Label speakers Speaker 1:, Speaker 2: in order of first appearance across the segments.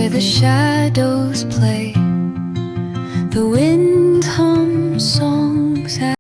Speaker 1: where the shadows play. The wind hums songs at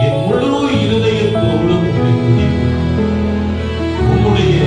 Speaker 2: என் முழு இருதயத்தோடும் உம்மை துதிப்பேன். உம்முடைய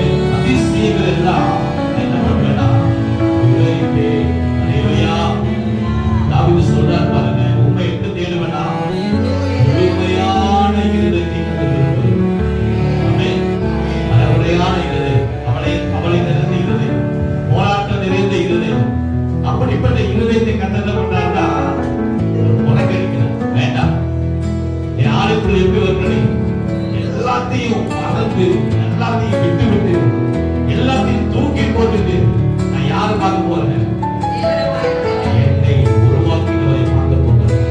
Speaker 2: எல்லாத்தையும் விட்டு விட்டு எல்லாத்தையும் தூக்கி போட்டுட்டு நான் யாரை பார்க்க போறேன்? என்னை உருவாக்கினவரை பார்க்க போகிறேன்.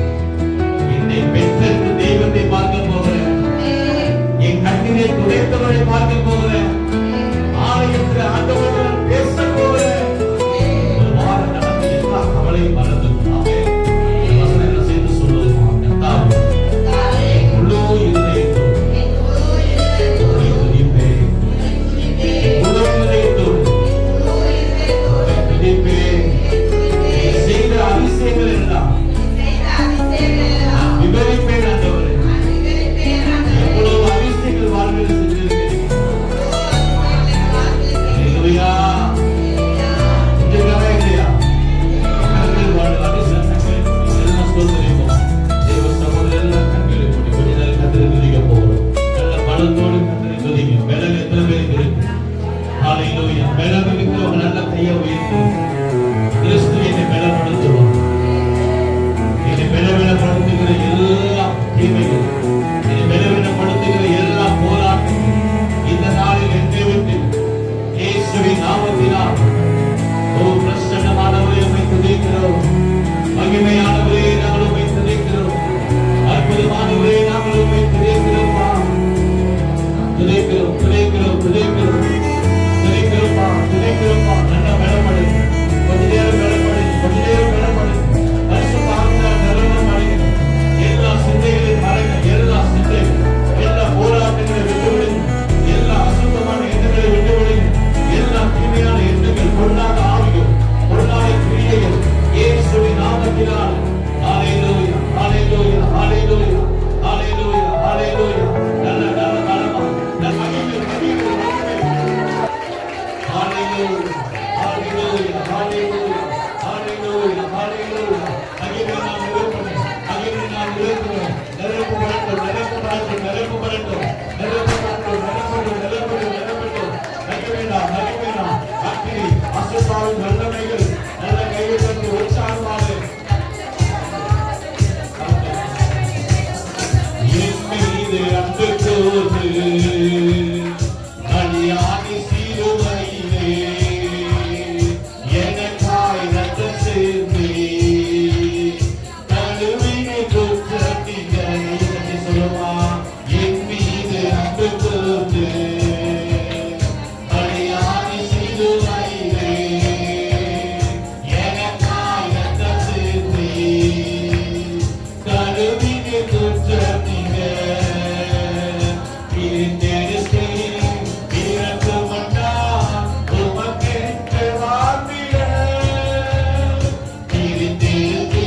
Speaker 2: என்னை பெற்றெடுத்த தெய்வத்தை பார்க்க போகிறேன். என் கண்ணிலே துடைத்தவரை பார்க்க போகிறேன். ஆலயத்தில் ஆண்டவருடன் பேச போகிறேன். ஒரு வாரம் நடந்த எல்லா கவலையும் மறந்து என்ன செய்து சொல்லுவோமா? முழு இதயத்தோடு செய்த அதிசயங்கள் எல்லாம் விவரிப்பேன். ஆண்டவரே, எவ்வளவு அதிசயங்கள் வாழ்வில் செஞ்சிருக்கிறீங்க. இல்லையா? இல்லையா? இல்லையா? எல்லாம் சொல்லுவோம். தேவ சமூகம் எல்லாம் கண்களை மூடி கொஞ்ச நேரம் கத்தரை துதிக்க போகிறோம். நல்ல பலத்தோடு கத்தரை துதிங்க. விலகு எத்தனை பேருக்கு இருக்கு? ஹல்லேலூயா. விலகு இருக்கிறவங்க நல்ல கையை உயர்த்தி கிறிஸ்து என்னை பலப்படுத்துவார். என்னை பலவீனப்படுத்துகிற எல்லா தீமைகள், என்னை பலவீனப்படுத்துகிற எல்லா போராட்டம் இந்த நாளில் என்னை விட்டு இயேசுவின் நாமத்தினால் ஓ பிரசன்னமானவரே உம்மை துதிக்கிறோம். மகிமையானவரே நாங்கள் உம்மை துதிக்கிறோம். அற்புதமானவரே நாங்கள் உம்மை துதிக்கிறோம்ப்பா. துதிக்கிறோம் துதிக்கிறோம் துதிக்கிறோம் துதிக்கிறோம்ப்பா துதிக்கிறோம்ப்பா. நல்ல பலப்படு. கொஞ்ச நேரம் பலப்படு. கொஞ்ச நேரம் பலப்படு. பரிசுத்தாவியானவர் நிரந்தரம் அடையுங்க. எல்லா சிந்தைகளையும் மறைங்க. எல்லா சிந்தைகள் எல்லா போராட்டங்களை விட்டுவிடுங்க. எல்லா அசுத்தமான எண்ணங்களை விட்டுவிடுங்க. எல்லா தீமையான எண்ணங்கள் பொல்லாத ஆவிகள் பொல்லாத கிரியைகள் இயேசுவின் நாமத்தினால் ஹல்லேலூயா ஹல்லேலூயா ஹல்லேலூயா ஹல்லேலூயா ஹல்லேலூயா. நல்ல நல்ல காலமா நல்ல மகிமை மகிமை ஹல்லேலூயா ஹல்லேலூயா ஹல்லேலூயா ஹல்லேலூயா ஹல்லேலூயா. மகிமை நாம் நிரப்பணும். மகிமை நாம் நிரப்பணும். நிரப்பு வரட்டும் நிரப்பு வரட்டும் நிரப்பு வரட்டும் நிரப்பு வரட்டும் நிரப்பட்டும் நிரப்பட்டும் நிரப்பட்டும். மகிமை நாம் மகிமை நாம் அக்கினி அசுத்தாவின் வல்லமைகள் நல்ல கைவிட்டு உற்சாகமாக என் மீது அன்பு கூர்ந்து பலியாகி சிலுவையிலே எனக்காய் ரத்தம் சிந்தி கழுவினை குற்றத்தினை சொல்லுமா. என் மீது அன்பு கூர்ந்து பலியாகி சிலுவையிலே எனக்காய் ரத்தம் சிந்தி கழுவினை குற்றத்தினை பிரிந்தெடுத்து பிறப்பு மன்னார் உமக்கென்று வாழ்ந்திட. பிரிந்தெடுத்து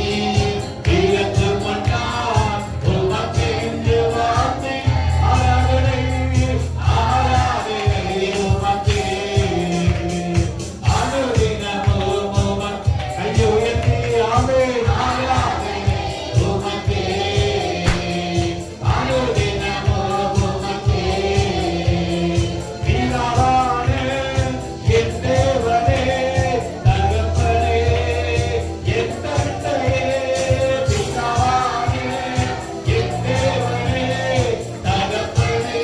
Speaker 2: பிறப்பு மன்னார் உமக்கென்று வாழ்ந்து ஆராதனை ஆராதனை உமக்கே அனுதினமும் உமக்கு கையை உயர்த்தி ஆமென் ஆராதனை உமக்கே அனுதினமும் உமக்கே. பிதாவானே என் தேவனே தகப்பனே என் தந்தையே. பிதாவானே என் தேவனே தகப்பனே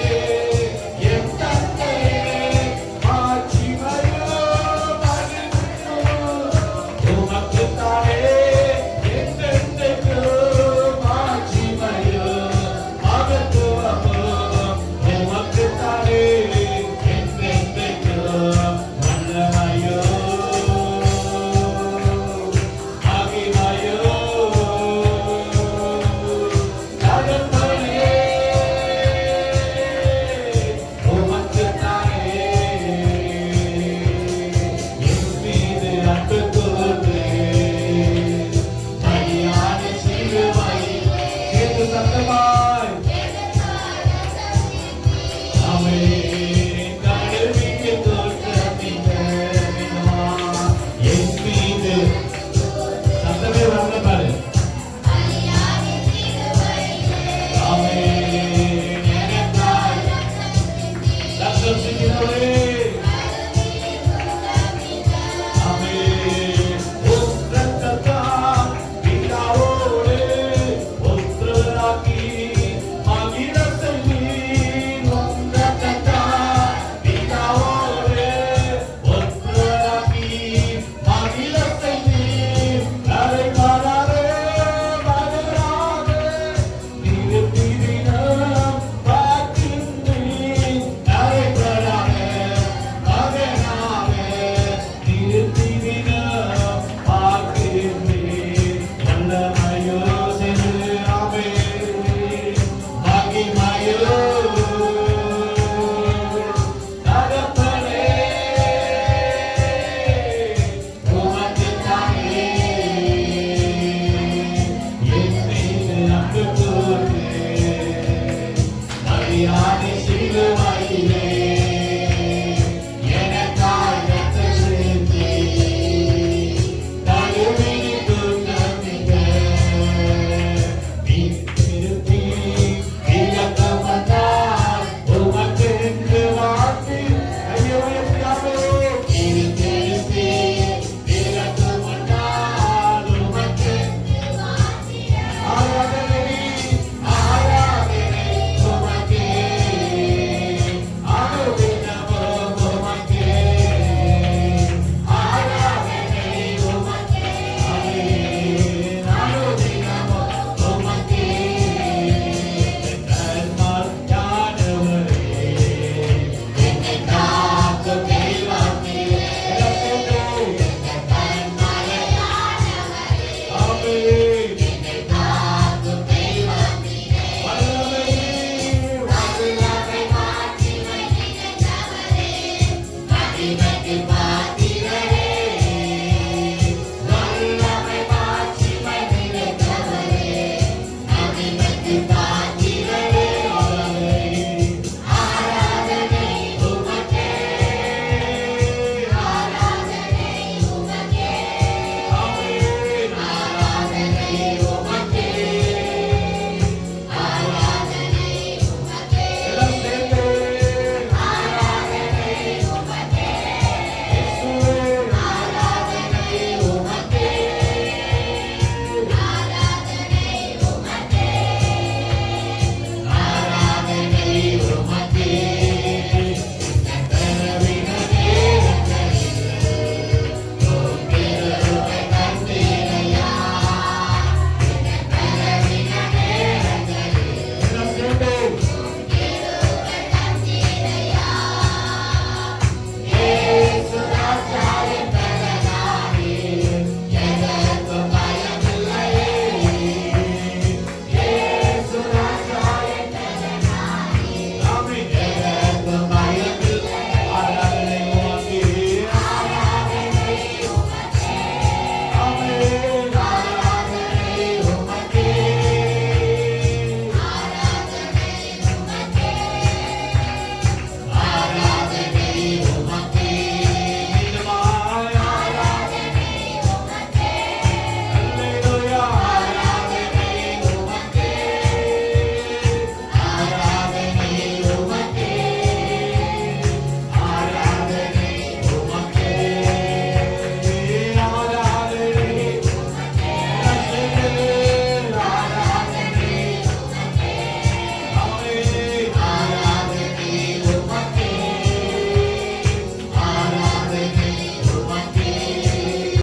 Speaker 2: என் தந்தையே. மாட்சிமையோ மகிமையோ உமக்குத்தானே என்றென்றைக்கும். மாட்சிமையோ மகத்துவமோ உமக்குத்தானே என்றென்றைக்கும். வல்லமையோ மகிமையோ தகப்பனே உமக்குத்தானே. என் மீது அன்பு கூர்ந்து பலியான சிலுவையில் சேர்த்து சத்தமாய் ஆமென் கழுவிக்கு தோற்றத்தினை என் மீது சத்தமே வரல பாரு. ஆமென் எனக்காய் ரத்தம் சிந்தினவரே